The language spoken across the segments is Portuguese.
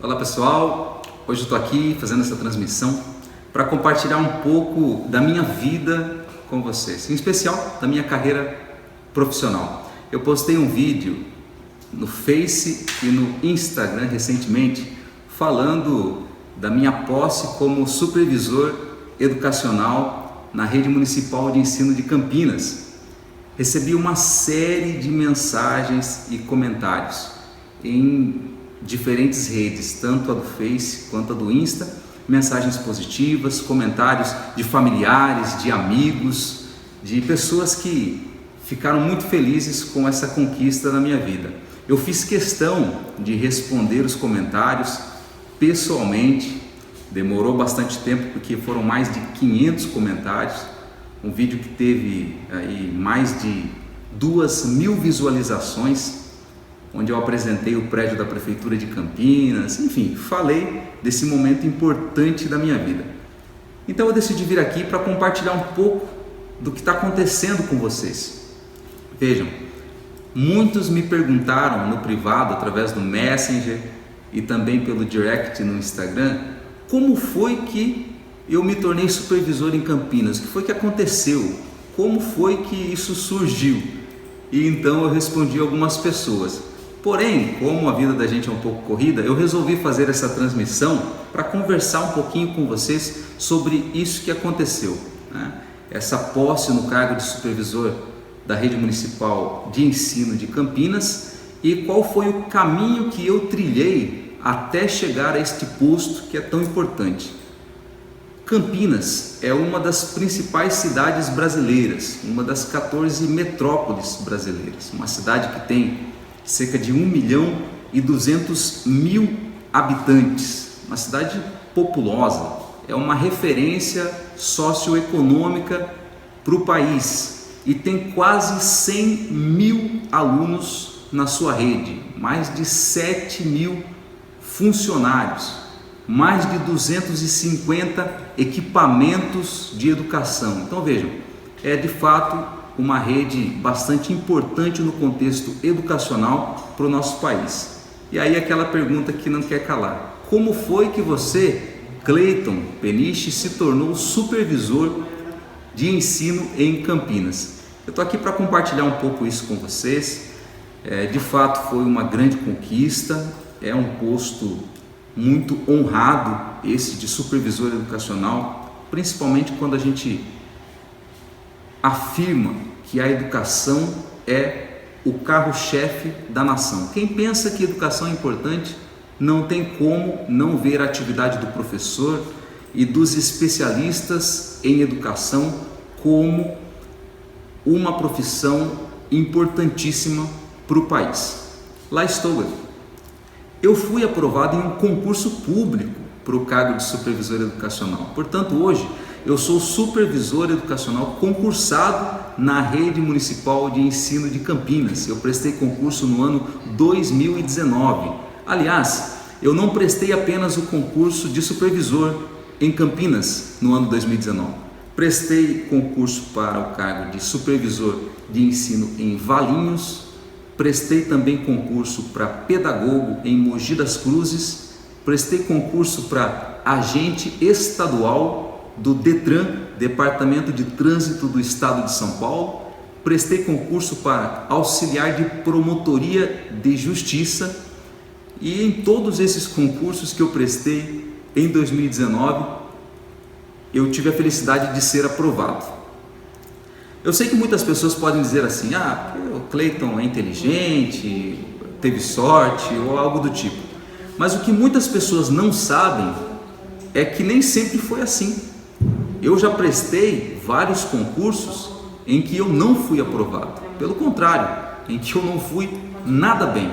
Olá pessoal, hoje eu estou aqui fazendo essa transmissão para compartilhar um pouco da minha vida com vocês, em especial da minha carreira profissional. Eu postei um vídeo no Face e no Instagram recentemente falando da minha posse como supervisor educacional na Rede Municipal de Ensino de Campinas. Recebi uma série de mensagens e comentários em diferentes redes, tanto a do Face quanto a do Insta, mensagens positivas, comentários de familiares, de amigos, de pessoas que ficaram muito felizes com essa conquista na minha vida. Eu fiz questão de responder os comentários pessoalmente, demorou bastante tempo porque foram mais de 500 comentários, um vídeo que teve aí mais de 2.000 visualizações, onde eu apresentei o prédio da Prefeitura de Campinas, enfim, falei desse momento importante da minha vida. Então eu decidi vir aqui para compartilhar um pouco do que está acontecendo com vocês. Vejam, muitos me perguntaram no privado, através do Messenger e também pelo direct no Instagram, como foi que eu me tornei supervisor em Campinas, o que foi que aconteceu, como foi que isso surgiu? E então eu respondi a algumas pessoas. Porém, como a vida da gente é um pouco corrida, eu resolvi fazer essa transmissão para conversar um pouquinho com vocês sobre isso que aconteceu, né? Essa posse no cargo de supervisor da Rede Municipal de Ensino de Campinas e qual foi o caminho que eu trilhei até chegar a este posto que é tão importante. Campinas é uma das principais cidades brasileiras, uma das 14 metrópoles brasileiras, uma cidade que tem cerca de 1.200.000 habitantes, uma cidade populosa, é uma referência socioeconômica para o país e tem quase 100.000 alunos na sua rede, mais de 7.000 funcionários, mais de 250 equipamentos de educação. Então vejam, é de fato uma rede bastante importante no contexto educacional para o nosso país. E aí aquela pergunta que não quer calar: como foi que você, Cleiton Peniche, se tornou supervisor de ensino em Campinas? Eu estou aqui para compartilhar um pouco isso com vocês. De fato foi uma grande conquista, é um posto muito honrado esse de supervisor educacional, principalmente quando a gente afirma que a educação é o carro-chefe da nação. Quem pensa que educação é importante não tem como não ver a atividade do professor e dos especialistas em educação como uma profissão importantíssima para o país. Lá estou eu. Eu fui aprovado em um concurso público para o cargo de supervisor educacional. Portanto, hoje eu sou supervisor educacional concursado na Rede Municipal de Ensino de Campinas. Eu prestei concurso no ano 2019. Aliás, eu não prestei apenas o concurso de supervisor em Campinas no ano 2019. Prestei concurso para o cargo de supervisor de ensino em Valinhos. Prestei também concurso para pedagogo em Mogi das Cruzes. Prestei concurso para agente estadual do Detran, Departamento de Trânsito do Estado de São Paulo. Prestei concurso para auxiliar de promotoria de justiça e em todos esses concursos que eu prestei em 2019, eu tive a felicidade de ser aprovado. Eu sei que muitas pessoas podem dizer assim: o Cleiton é inteligente, teve sorte ou algo do tipo. Mas o que muitas pessoas não sabem é que nem sempre foi assim. Eu já prestei vários concursos em que eu não fui aprovado, pelo contrário, em que eu não fui nada bem.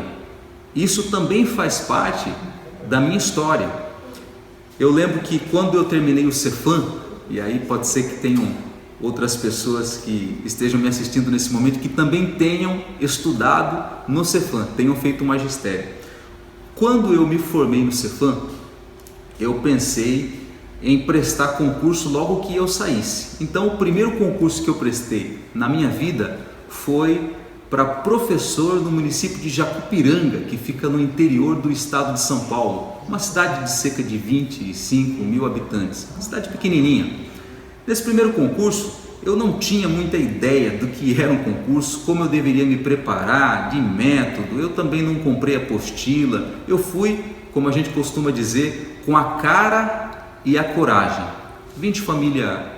Isso também faz parte da minha história. Eu lembro que quando eu terminei o Cefam, e aí pode ser que tenham outras pessoas que estejam me assistindo nesse momento que também tenham estudado no Cefam, tenham feito o magistério. Quando eu me formei no Cefam, eu pensei em prestar concurso logo que eu saísse. Então o primeiro concurso que eu prestei na minha vida foi para professor no município de Jacupiranga, que fica no interior do estado de São Paulo. uma cidade de cerca de 25 mil habitantes, uma cidade pequenininha. Nesse primeiro concurso, eu não tinha muita ideia do que era um concurso, como eu deveria me preparar, de método. Eu também não comprei apostila. Eu fui, como a gente costuma dizer, com a cara e a coragem. Vim de família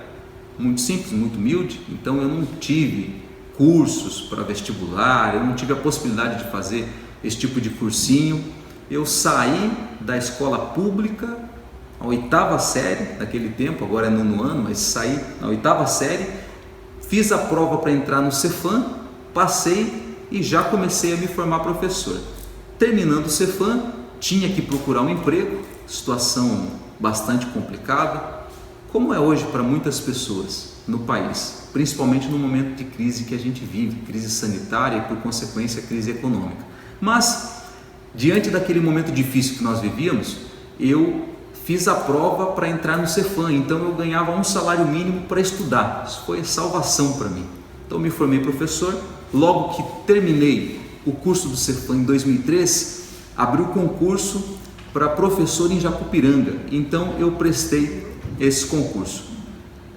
muito simples, muito humilde, então eu não tive cursos para vestibular, eu não tive a possibilidade de fazer esse tipo de cursinho. Eu saí da escola pública, a 8ª série daquele tempo, agora é 9º ano, mas saí na 8ª série, fiz a prova para entrar no Cefam, passei e já comecei a me formar professor. Terminando o Cefam, tinha que procurar um emprego, situação bastante complicada, como é hoje para muitas pessoas no país, principalmente no momento de crise que a gente vive, crise sanitária e por consequência crise econômica. Mas, diante daquele momento difícil que nós vivíamos, eu fiz a prova para entrar no Cefam, então eu ganhava um salário mínimo para estudar. Isso foi salvação para mim. Então me formei professor. Logo que terminei o curso do Cefam em 2003, abri o concurso para professor em Jacupiranga. Então eu prestei esse concurso.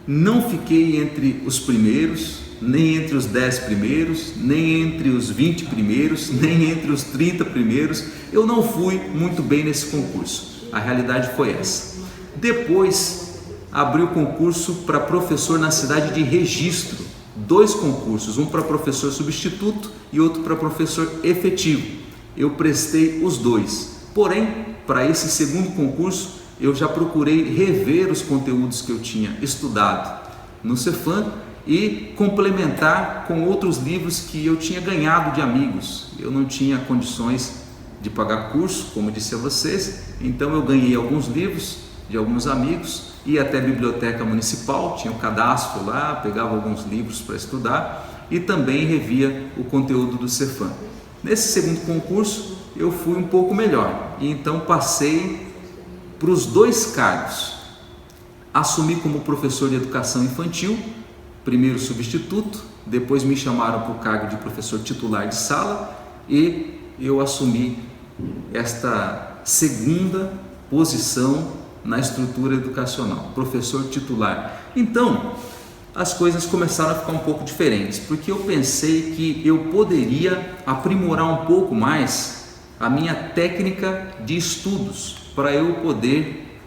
Não fiquei entre os primeiros, nem entre os 10 primeiros, nem entre os 20 primeiros, nem entre os 30 primeiros. Eu não fui muito bem nesse concurso. A realidade foi essa. Depois, abri o concurso para professor na cidade de Registro. 2 concursos, um para professor substituto e outro para professor efetivo. Eu prestei os 2. Porém, para esse segundo concurso, eu já procurei rever os conteúdos que eu tinha estudado no Cefam e complementar com outros livros que eu tinha ganhado de amigos. Eu não tinha condições de pagar curso, como disse a vocês, então eu ganhei alguns livros de alguns amigos, ia até a biblioteca municipal, tinha um cadastro lá, pegava alguns livros para estudar e também revia o conteúdo do Cefam. Nesse segundo concurso eu fui um pouco melhor e então passei para os 2 cargos. Assumi como professor de educação infantil, primeiro substituto, depois me chamaram para o cargo de professor titular de sala e eu assumi esta segunda posição na estrutura educacional, professor titular. Então, as coisas começaram a ficar um pouco diferentes, porque eu pensei que eu poderia aprimorar um pouco mais a minha técnica de estudos, para eu poder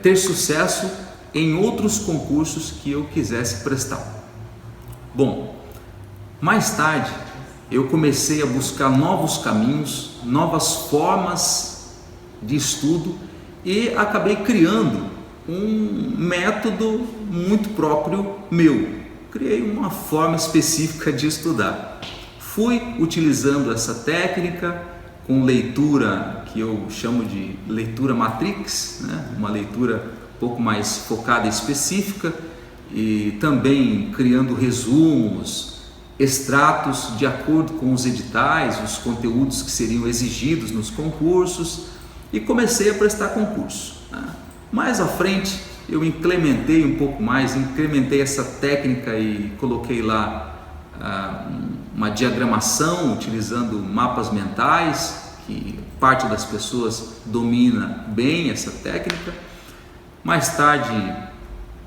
ter sucesso em outros concursos que eu quisesse prestar. Bom, mais tarde eu comecei a buscar novos caminhos, novas formas de estudo e acabei criando um método muito próprio meu. Criei uma forma específica de estudar. Fui utilizando essa técnica com leitura que eu chamo de leitura matrix, né? Uma leitura um pouco mais focada e específica, e também criando resumos, extratos de acordo com os editais, os conteúdos que seriam exigidos nos concursos, e comecei a prestar concurso. Mais à frente eu incrementei um pouco mais, incrementei essa técnica e coloquei lá uma diagramação utilizando mapas mentais, que parte das pessoas domina bem essa técnica. Mais tarde,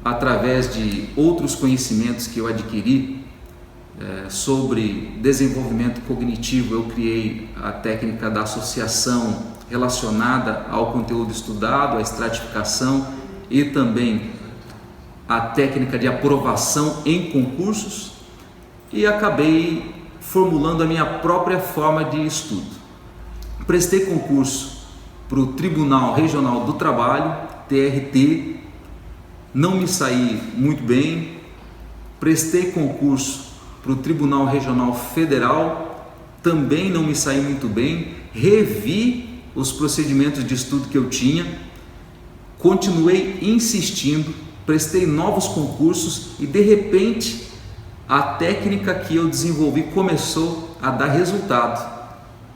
através de outros conhecimentos que eu adquiri sobre desenvolvimento cognitivo, eu criei a técnica da associação relacionada ao conteúdo estudado, à estratificação e também a técnica de aprovação em concursos, e acabei formulando a minha própria forma de estudo. Prestei concurso para o Tribunal Regional do Trabalho, TRT, não me saí muito bem. Prestei concurso para o Tribunal Regional Federal, também não me saí muito bem. Revi os procedimentos de estudo que eu tinha, continuei insistindo, prestei novos concursos e de repente a técnica que eu desenvolvi começou a dar resultado,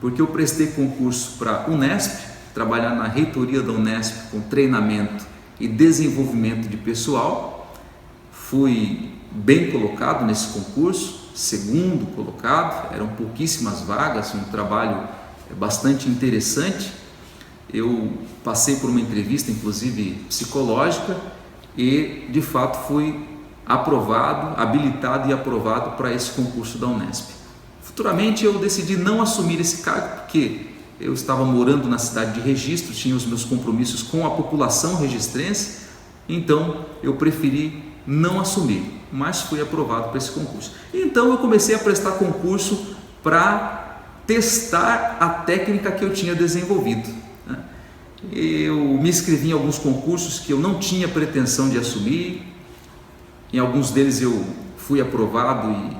porque eu prestei concurso para a Unesp, trabalhar na reitoria da Unesp com treinamento e desenvolvimento de pessoal. Fui bem colocado nesse concurso, segundo colocado, eram pouquíssimas vagas, um trabalho bastante interessante. Eu passei por uma entrevista, inclusive psicológica, e de fato fui aprovado, habilitado e aprovado para esse concurso da Unesp. Futuramente eu decidi não assumir esse cargo porque eu estava morando na cidade de Registro, tinha os meus compromissos com a população registrense, então eu preferi não assumir, mas fui aprovado para esse concurso. Então eu comecei a prestar concurso para testar a técnica que eu tinha desenvolvido. Eu me inscrevi em alguns concursos que eu não tinha pretensão de assumir, em alguns deles eu fui aprovado e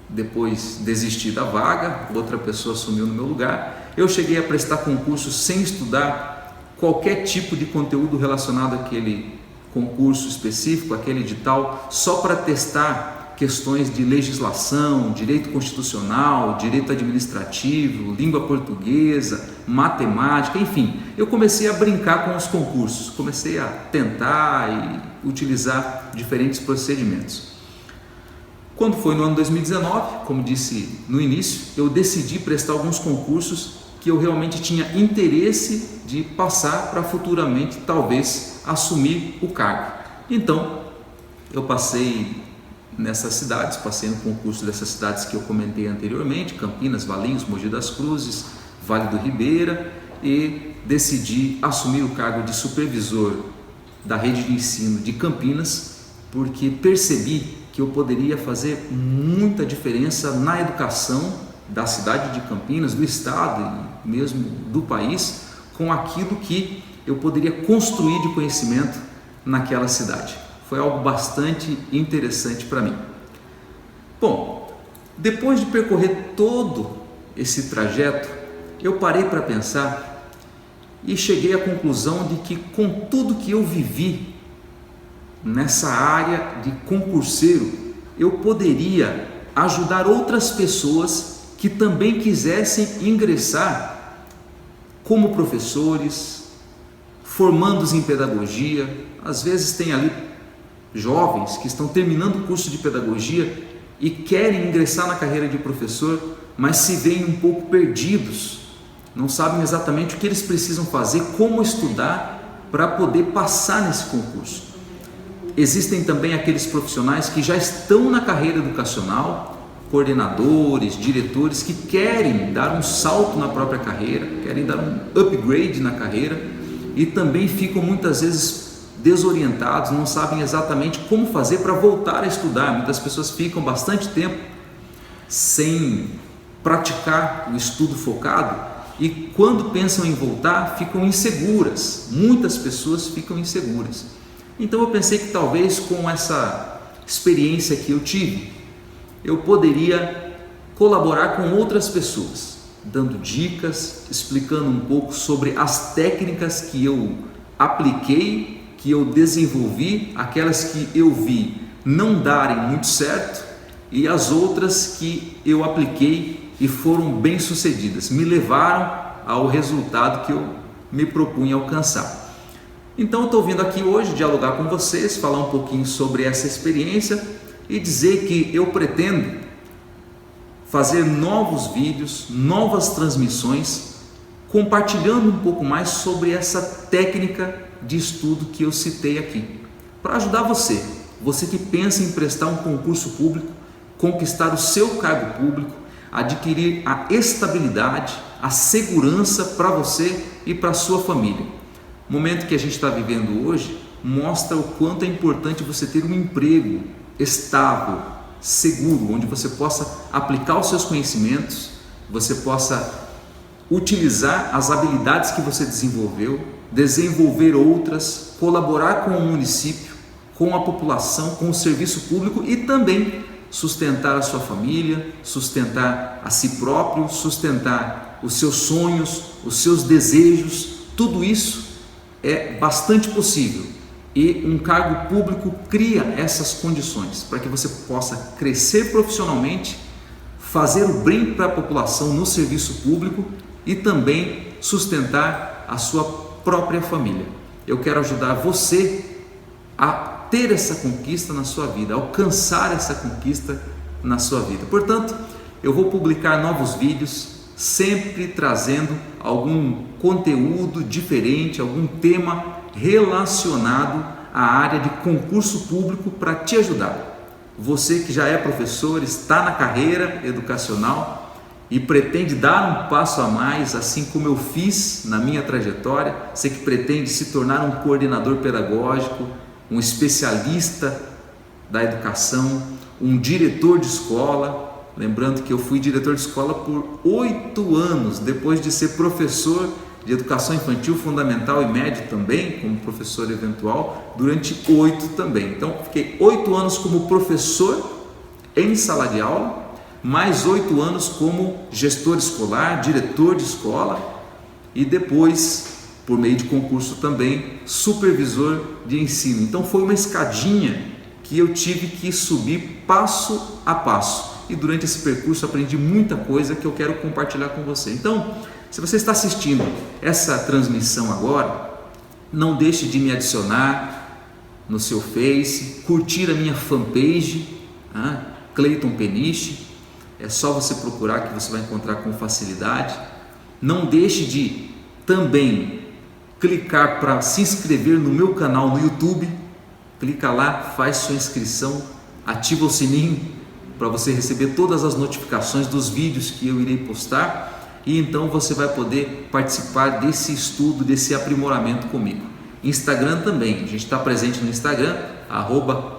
depois desisti da vaga, outra pessoa assumiu no meu lugar. Eu cheguei a prestar concursos sem estudar qualquer tipo de conteúdo relacionado àquele concurso específico, aquele edital, só para testar questões de legislação, direito constitucional, direito administrativo, língua portuguesa, matemática, enfim. Eu comecei a brincar com os concursos, comecei a tentar e utilizar diferentes procedimentos. Quando foi no ano 2019, como disse no início, eu decidi prestar alguns concursos que eu realmente tinha interesse de passar para futuramente talvez assumir o cargo. Então eu passei nessas cidades, passei no concurso dessas cidades que eu comentei anteriormente, Campinas, Valinhos, Mogi das Cruzes, Vale do Ribeira, e decidi assumir o cargo de supervisor da rede de ensino de Campinas, porque percebi que eu poderia fazer muita diferença na educação da cidade de Campinas, do estado e mesmo do país, com aquilo que eu poderia construir de conhecimento naquela cidade. Foi algo bastante interessante para mim. Bom, depois de percorrer todo esse trajeto, eu parei para pensar e cheguei à conclusão de que com tudo que eu vivi nessa área de concurseiro, eu poderia ajudar outras pessoas que também quisessem ingressar como professores, formandos em pedagogia. Às vezes tem ali jovens que estão terminando o curso de pedagogia e querem ingressar na carreira de professor, mas se veem um pouco perdidos, não sabem exatamente o que eles precisam fazer, como estudar para poder passar nesse concurso. Existem também aqueles profissionais que já estão na carreira educacional, coordenadores, diretores, que querem dar um salto na própria carreira, querem dar um upgrade na carreira e também ficam muitas vezes desorientados, não sabem exatamente como fazer para voltar a estudar. Muitas pessoas ficam bastante tempo sem praticar o estudo focado e quando pensam em voltar ficam inseguras. Muitas pessoas ficam inseguras. Então eu pensei que talvez com essa experiência que eu tive, eu poderia colaborar com outras pessoas, dando dicas, explicando um pouco sobre as técnicas que eu apliquei, que eu desenvolvi, aquelas que eu vi não darem muito certo e as outras que eu apliquei e foram bem sucedidas, me levaram ao resultado que eu me propunha alcançar. Então eu estou vindo aqui hoje dialogar com vocês, falar um pouquinho sobre essa experiência e dizer que eu pretendo fazer novos vídeos, novas transmissões, compartilhando um pouco mais sobre essa técnica de estudo que eu citei aqui, para ajudar você que pensa em prestar um concurso público, conquistar o seu cargo público, adquirir a estabilidade, a segurança para você e para a sua família. O momento que a gente está vivendo hoje mostra o quanto é importante você ter um emprego estável, seguro, onde você possa aplicar os seus conhecimentos, você possa utilizar as habilidades que você desenvolveu, desenvolver outras, colaborar com o município, com a população, com o serviço público e também sustentar a sua família, sustentar a si próprio, sustentar os seus sonhos, os seus desejos. Tudo isso é bastante possível e um cargo público cria essas condições para que você possa crescer profissionalmente, fazer o bem para a população no serviço público e também sustentar a sua própria família. Eu quero ajudar você a ter essa conquista na sua vida, alcançar essa conquista na sua vida. Portanto, eu vou publicar novos vídeos, sempre trazendo algum conteúdo diferente, algum tema relacionado à área de concurso público para te ajudar. Você que já é professor, está na carreira educacional e pretende dar um passo a mais, assim como eu fiz na minha trajetória, você que pretende se tornar um coordenador pedagógico, um especialista da educação, um diretor de escola. Lembrando que eu fui diretor de escola por 8 anos, depois de ser professor de educação infantil, fundamental e médio também, como professor eventual, durante 8 também. Então, fiquei 8 anos como professor em sala de aula, mais 8 anos como gestor escolar, diretor de escola e depois, por meio de concurso também, supervisor de ensino. Então, foi uma escadinha que eu tive que subir passo a passo. E durante esse percurso aprendi muita coisa que eu quero compartilhar com você. Então, se você está assistindo essa transmissão agora, não deixe de me adicionar no seu Face, curtir a minha fanpage, Cleiton Peniche, é só você procurar que você vai encontrar com facilidade. Não deixe de também clicar para se inscrever no meu canal no YouTube, clica lá, faz sua inscrição, ativa o sininho para você receber todas as notificações dos vídeos que eu irei postar. E então você vai poder participar desse estudo, desse aprimoramento comigo. Instagram também, a gente está presente no Instagram,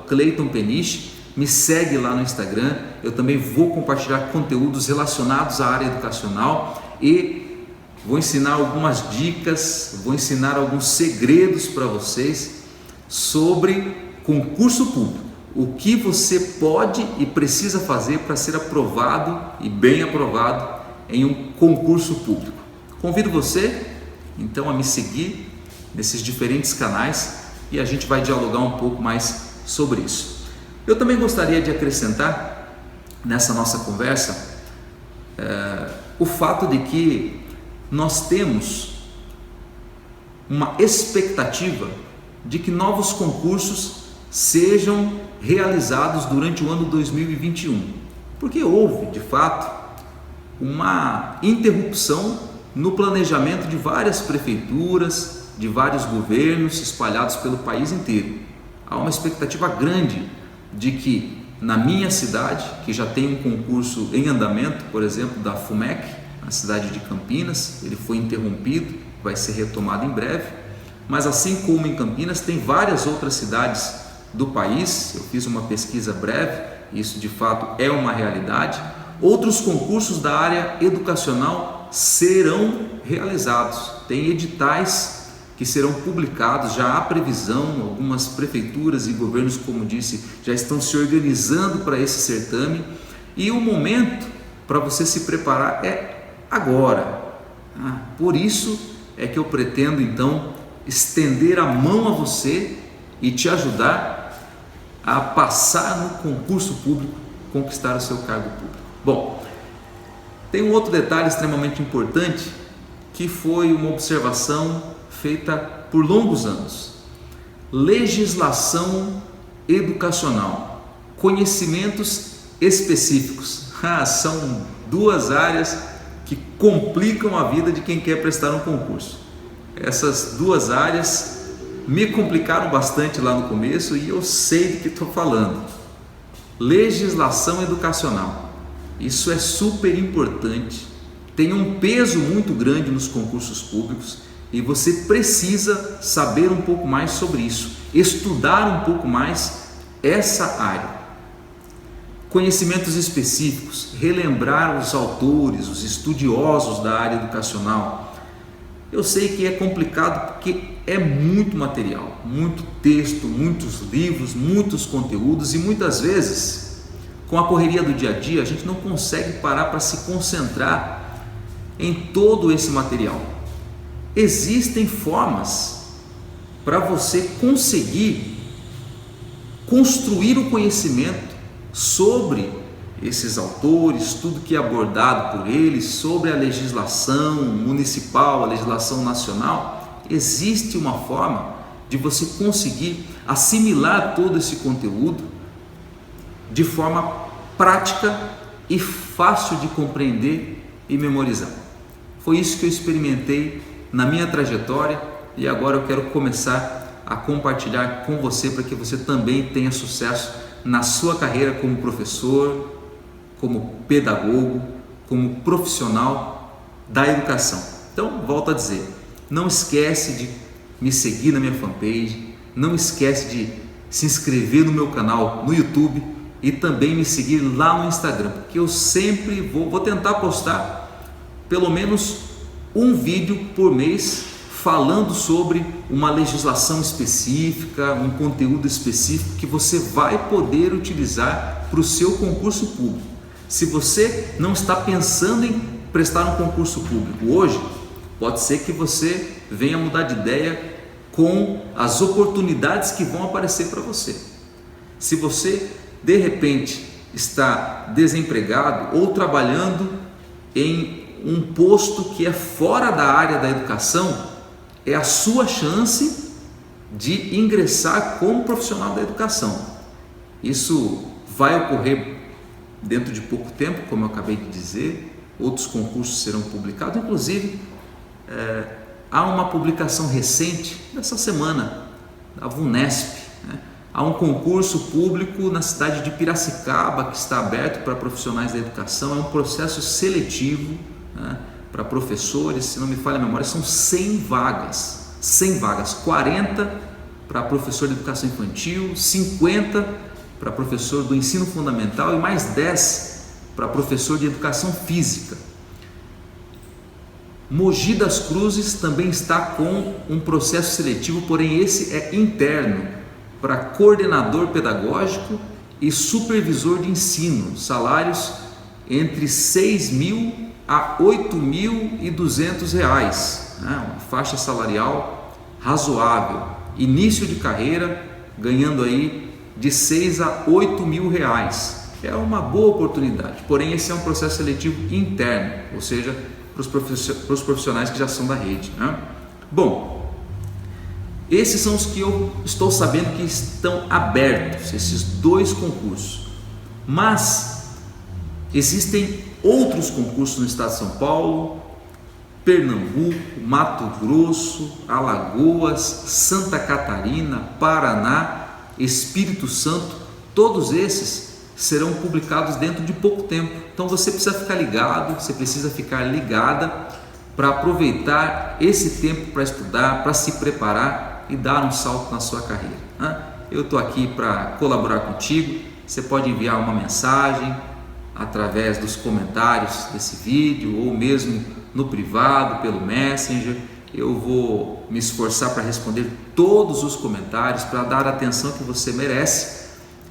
@CleitonPeniche, me segue lá no Instagram, eu também vou compartilhar conteúdos relacionados à área educacional e vou ensinar algumas dicas, vou ensinar alguns segredos para vocês sobre concurso público, o que você pode e precisa fazer para ser aprovado e bem aprovado em um concurso público. Convido você então a me seguir nesses diferentes canais e a gente vai dialogar um pouco mais sobre isso. Eu também gostaria de acrescentar nessa nossa conversa o fato de que nós temos uma expectativa de que novos concursos sejam realizados durante o ano 2021, porque houve de fato uma interrupção no planejamento de várias prefeituras, de vários governos espalhados pelo país inteiro. Há uma expectativa grande de que na minha cidade, que já tem um concurso em andamento, por exemplo, da FUMEC, na cidade de Campinas, ele foi interrompido, vai ser retomado em breve, mas assim como em Campinas, tem várias outras cidades do país. Eu fiz uma pesquisa breve, isso de fato é uma realidade. Outros concursos da área educacional serão realizados, tem editais que serão publicados, já há previsão, algumas prefeituras e governos, como disse, já estão se organizando para esse certame e o momento para você se preparar é agora. Por isso é que eu pretendo então estender a mão a você e te ajudar a passar no concurso público, conquistar o seu cargo público. Bom, tem um outro detalhe extremamente importante que foi uma observação feita por longos anos. Legislação educacional, conhecimentos específicos. São duas áreas que complicam a vida de quem quer prestar um concurso. Essas duas áreas me complicaram bastante lá no começo e eu sei do que estou falando. Legislação educacional. Isso é super importante, tem um peso muito grande nos concursos públicos e você precisa saber um pouco mais sobre isso, estudar um pouco mais essa área. Conhecimentos específicos, relembrar os autores, os estudiosos da área educacional. Eu sei que é complicado porque é muito material, muito texto, muitos livros, muitos conteúdos e muitas vezes, com a correria do dia a dia, a gente não consegue parar para se concentrar em todo esse material. Existem formas para você conseguir construir o conhecimento sobre esses autores, tudo que é abordado por eles, sobre a legislação municipal, a legislação nacional. Existe uma forma de você conseguir assimilar todo esse conteúdo de forma prática e fácil de compreender e memorizar. Foi isso que eu experimentei na minha trajetória e agora eu quero começar a compartilhar com você para que você também tenha sucesso na sua carreira como professor, como pedagogo, como profissional da educação. Então, volto a dizer, não esquece de me seguir na minha fanpage, não esquece de se inscrever no meu canal no YouTube e também me seguir lá no Instagram, porque eu sempre vou tentar postar pelo menos um vídeo por mês falando sobre uma legislação específica, um conteúdo específico que você vai poder utilizar para o seu concurso público. Se você não está pensando em prestar um concurso público hoje, pode ser que você venha mudar de ideia com as oportunidades que vão aparecer para você. Se você de repente está desempregado ou trabalhando em um posto que é fora da área da educação, é a sua chance de ingressar como profissional da educação. Isso vai ocorrer dentro de pouco tempo, como eu acabei de dizer. Outros concursos serão publicados, inclusive há uma publicação recente dessa semana da VUNESP, né? Há um concurso público na cidade de Piracicaba que está aberto para profissionais da educação. É um processo seletivo, né, para professores, se não me falha a memória, são 100 vagas, 40 para professor de educação infantil, 50 para professor do ensino fundamental e mais 10 para professor de educação física. Mogi das Cruzes também está com um processo seletivo, porém esse é interno, para coordenador pedagógico e supervisor de ensino, salários entre R$ 6.000 a R$ 8.200, né? Uma faixa salarial razoável, início de carreira ganhando aí de R$ 6.000 a R$ 8.000, é uma boa oportunidade, porém esse é um processo seletivo interno, ou seja, para os profissionais que já são da rede, né? Bom, esses são os que eu estou sabendo que estão abertos, esses 2 concursos, mas existem outros concursos no estado de São Paulo, Pernambuco, Mato Grosso, Alagoas, Santa Catarina, Paraná, Espírito Santo. Todos esses serão publicados dentro de pouco tempo, então você precisa ficar ligado, você precisa ficar ligada para aproveitar esse tempo para estudar, para se preparar e dar um salto na sua carreira, né? Eu estou aqui para colaborar contigo. Você pode enviar uma mensagem através dos comentários desse vídeo ou mesmo no privado, pelo Messenger. Eu vou me esforçar para responder todos os comentários, para dar a atenção que você merece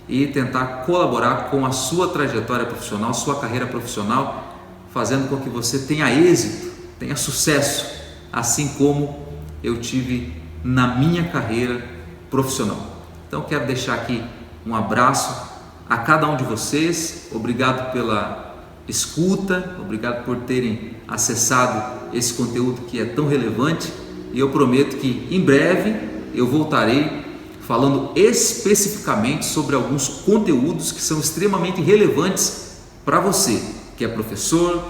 e tentar colaborar com a sua trajetória profissional, sua carreira profissional, fazendo com que você tenha êxito, tenha sucesso, assim como eu tive na minha carreira profissional. Então quero deixar aqui um abraço a cada um de vocês, obrigado pela escuta, obrigado por terem acessado esse conteúdo que é tão relevante, e eu prometo que em breve eu voltarei falando especificamente sobre alguns conteúdos que são extremamente relevantes para você que é professor,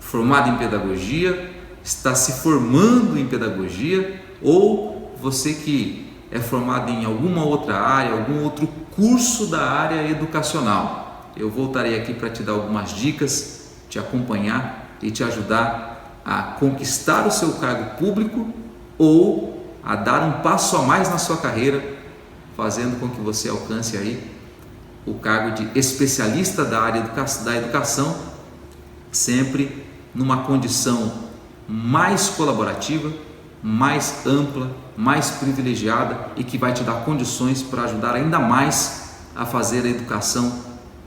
formado em pedagogia, está se formando em pedagogia, ou você que é formado em alguma outra área, algum outro curso da área educacional. Eu voltarei aqui para te dar algumas dicas, te acompanhar e te ajudar a conquistar o seu cargo público ou a dar um passo a mais na sua carreira, fazendo com que você alcance aí o cargo de especialista da área da educação, sempre numa condição mais colaborativa, mais ampla, mais privilegiada e que vai te dar condições para ajudar ainda mais a fazer a educação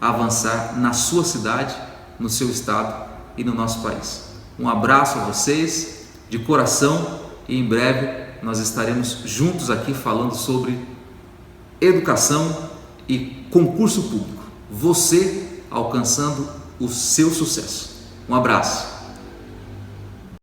avançar na sua cidade, no seu estado e no nosso país. Um abraço a vocês de coração e em breve nós estaremos juntos aqui falando sobre educação e concurso público. Você alcançando o seu sucesso. Um abraço.